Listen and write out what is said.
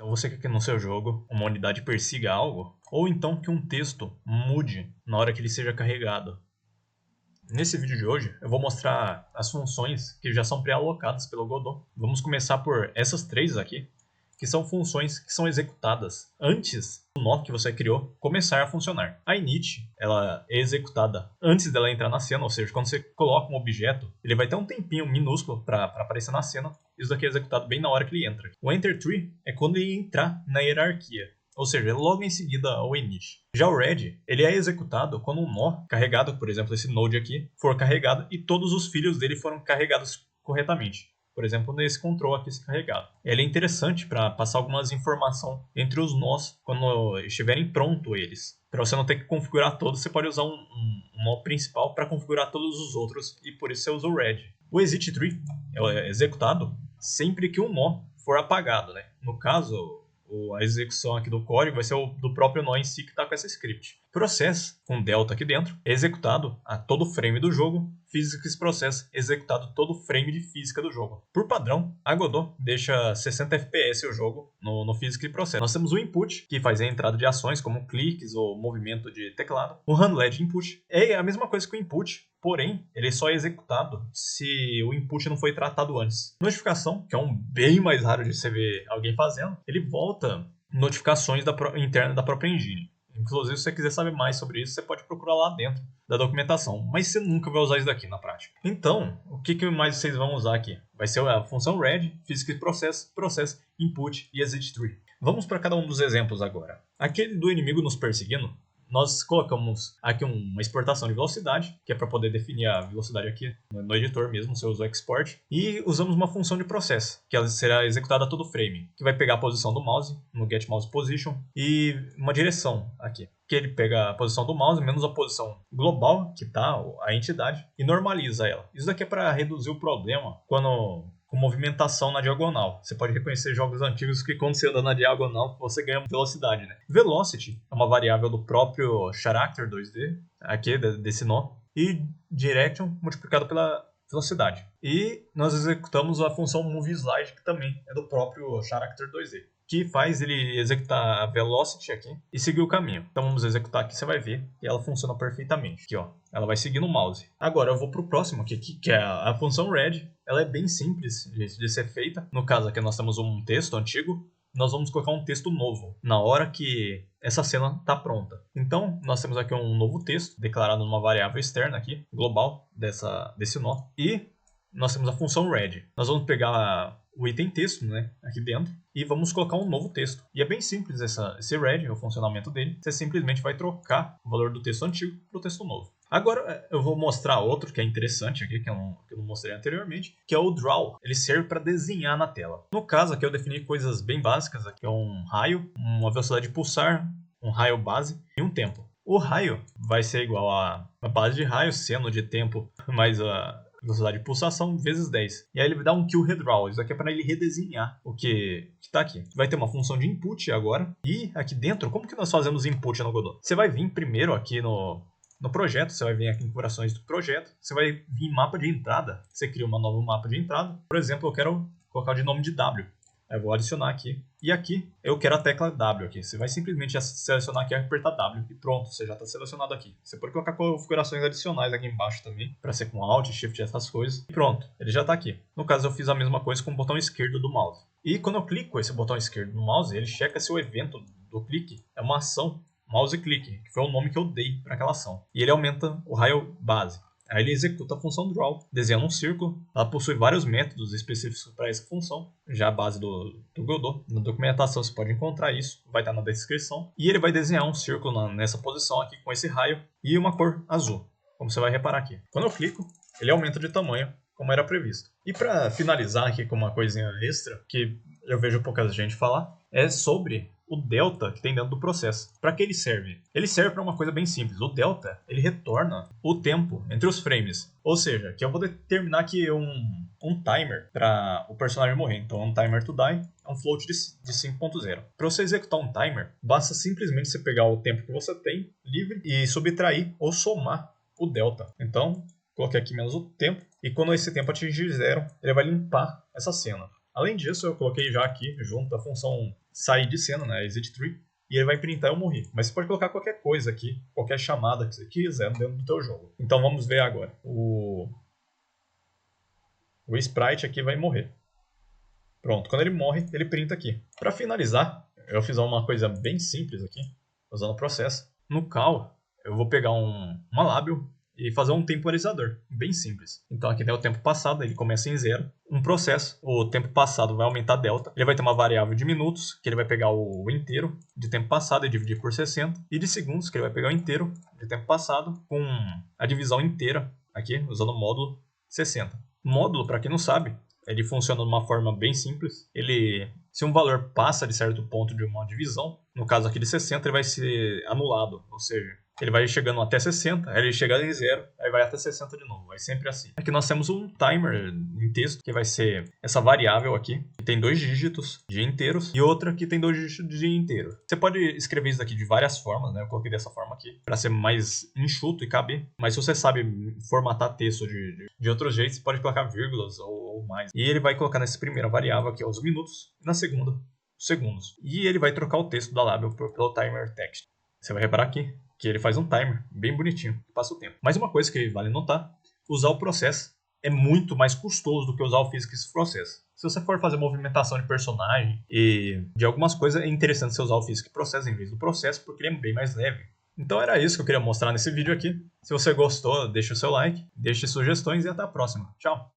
você quer que no seu jogo uma unidade persiga algo, ou então que um texto mude na hora que ele seja carregado. Nesse vídeo de hoje, eu vou mostrar as funções que já são pré-alocadas pelo Godot. Vamos começar por essas três aqui, que são funções que são executadas antes do nó que você criou começar a funcionar. A init, ela é executada antes dela entrar na cena, ou seja, quando você coloca um objeto, ele vai ter um tempinho minúsculo para aparecer na cena. Isso daqui é executado bem na hora que ele entra. O enter tree é quando ele entrar na hierarquia, ou seja, logo em seguida ao init. Já o ready, ele é executado quando um nó carregado, por exemplo, esse node aqui, for carregado e todos os filhos dele foram carregados corretamente. Por exemplo, nesse control aqui se carregado. Ele é interessante para passar algumas informações entre os nós quando estiverem prontos eles. Para você não ter que configurar todos, você pode usar um nó principal para configurar todos os outros e por isso você usa o ready. O exit tree é executado sempre que um nó for apagado, né? No caso, a execução aqui do código vai ser do próprio nó em si que está com essa script. Process, com delta aqui dentro, é executado a todo frame do jogo. Physics Process, executado todo frame de física do jogo. Por padrão, a Godot deixa 60 FPS o jogo no Physics Process. Nós temos o input, que faz a entrada de ações como cliques ou movimento de teclado. O handled input é a mesma coisa que o input, porém, ele só é executado se o input não foi tratado antes. Notificação, que é um bem mais raro de você ver alguém fazendo, ele volta notificações internas da própria engine. Inclusive, se você quiser saber mais sobre isso, você pode procurar lá dentro da documentação. Mas você nunca vai usar isso daqui na prática. Então, o que mais vocês vão usar aqui? Vai ser a função ready, physics process, input e exit tree. Vamos para cada um dos exemplos agora. Aquele do inimigo nos perseguindo, nós colocamos aqui uma exportação de velocidade, que é para poder definir a velocidade aqui no editor mesmo, você usa o export. E usamos uma função de process, que ela será executada a todo frame, que vai pegar a posição do mouse, no getMousePosition, e uma direção aqui, que ele pega a posição do mouse menos a posição global, que está a entidade, e normaliza ela. Isso daqui é para reduzir o problema com movimentação na diagonal. Você pode reconhecer jogos antigos que quando você anda na diagonal, você ganha velocidade, né? Velocity é uma variável do próprio Character 2D, aqui desse nó, e Direction multiplicado pela velocidade. E nós executamos a função MoveSlide, que também é do próprio Character 2D, que faz ele executar a velocity aqui e seguir o caminho. Então vamos executar aqui, você vai ver, e ela funciona perfeitamente. Aqui, ó, ela vai seguir no mouse. Agora eu vou para o próximo aqui, que é a função ready. Ela é bem simples de ser feita. No caso aqui nós temos um texto antigo, nós vamos colocar um texto novo na hora que essa cena está pronta. Então, nós temos aqui um novo texto declarado numa variável externa aqui, global, desse nó. E nós temos a função ready. Nós vamos pegar o item texto, né, aqui dentro, e vamos colocar um novo texto. E é bem simples esse ready, o funcionamento dele. Você simplesmente vai trocar o valor do texto antigo para o texto novo. Agora eu vou mostrar outro que é interessante aqui, que eu não mostrei anteriormente, que é o Draw. Ele serve para desenhar na tela. No caso aqui eu defini coisas bem básicas, aqui é um raio, uma velocidade de pulsar, um raio base e um tempo. O raio vai ser igual a base de raio, seno de tempo, mais a velocidade de pulsação vezes 10. E aí ele vai dar um kill redraw. Isso aqui é para ele redesenhar o que está aqui. Vai ter uma função de input agora. E aqui dentro, como que nós fazemos input no Godot? Você vai vir primeiro aqui no projeto, você vai vir aqui em configurações do projeto, você vai vir em mapa de entrada, você cria uma nova mapa de entrada. Por exemplo, eu quero colocar de nome de W. Eu vou adicionar aqui. E aqui eu quero a tecla W aqui. Você vai simplesmente selecionar aqui e apertar W e pronto, você já está selecionado aqui. Você pode colocar configurações adicionais aqui embaixo também, para ser com Alt, Shift, essas coisas. E pronto, ele já está aqui. No caso eu fiz a mesma coisa com o botão esquerdo do mouse. E quando eu clico esse botão esquerdo no mouse, ele checa se o evento do clique é uma ação mouse click, que foi o nome que eu dei para aquela ação. E ele aumenta o raio base. Aí ele executa a função draw, desenha um círculo. Ela possui vários métodos específicos para essa função, já a base do Godot. Na documentação você pode encontrar isso, vai estar na descrição. E ele vai desenhar um círculo nessa posição aqui com esse raio e uma cor azul, como você vai reparar aqui. Quando eu clico, ele aumenta de tamanho, como era previsto. E para finalizar aqui com uma coisinha extra, que eu vejo pouca gente falar, é sobre o delta que tem dentro do processo. Para que ele serve? Ele serve para uma coisa bem simples. O delta, ele retorna o tempo entre os frames. Ou seja, que eu vou determinar aqui um timer para o personagem morrer. Então, um timer to die é um float de 5.0. Para você executar um timer, basta simplesmente você pegar o tempo que você tem livre e subtrair ou somar o delta. Então, coloquei aqui menos o tempo. E quando esse tempo atingir 0, ele vai limpar essa cena. Além disso, eu coloquei já aqui, junto à função sair de cena, né, exit tree, e ele vai printar eu morri. Mas você pode colocar qualquer coisa aqui, qualquer chamada que você quiser dentro do teu jogo. Então vamos ver agora. O sprite aqui vai morrer. Pronto, quando ele morre, ele printa aqui. Para finalizar, eu fiz uma coisa bem simples aqui, usando o processo. No cal, eu vou pegar uma lábio e fazer um temporizador, bem simples. Então aqui tem o tempo passado, ele começa em 0. Um processo, o tempo passado vai aumentar delta. Ele vai ter uma variável de minutos, que ele vai pegar o inteiro de tempo passado e dividir por 60. E de segundos, que ele vai pegar o inteiro de tempo passado com a divisão inteira aqui, usando o módulo 60. O módulo, para quem não sabe, ele funciona de uma forma bem simples. Se um valor passa de certo ponto de uma divisão, no caso aqui de 60, ele vai ser anulado, ou seja, ele vai chegando até 60, aí ele chega em 0, aí vai até 60 de novo, vai sempre assim. Aqui nós temos um timer em texto, que vai ser essa variável aqui, que tem 2 dígitos de inteiros, e outra que tem 2 dígitos de inteiro. Você pode escrever isso daqui de várias formas, né? Eu coloquei dessa forma aqui, para ser mais enxuto e caber. Mas se você sabe formatar texto de outros jeitos, você pode colocar vírgulas ou mais. E ele vai colocar nessa primeira variável aqui os minutos, e na segunda, os segundos. E ele vai trocar o texto da lábio pelo timer text. Você vai reparar aqui que ele faz um timer bem bonitinho, que passa o tempo. Mas uma coisa que vale notar, usar o processo é muito mais custoso do que usar o physics process. Se você for fazer movimentação de personagem e de algumas coisas, é interessante você usar o physics process em vez do processo, porque ele é bem mais leve. Então era isso que eu queria mostrar nesse vídeo aqui. Se você gostou, deixa o seu like, deixe sugestões e até a próxima. Tchau!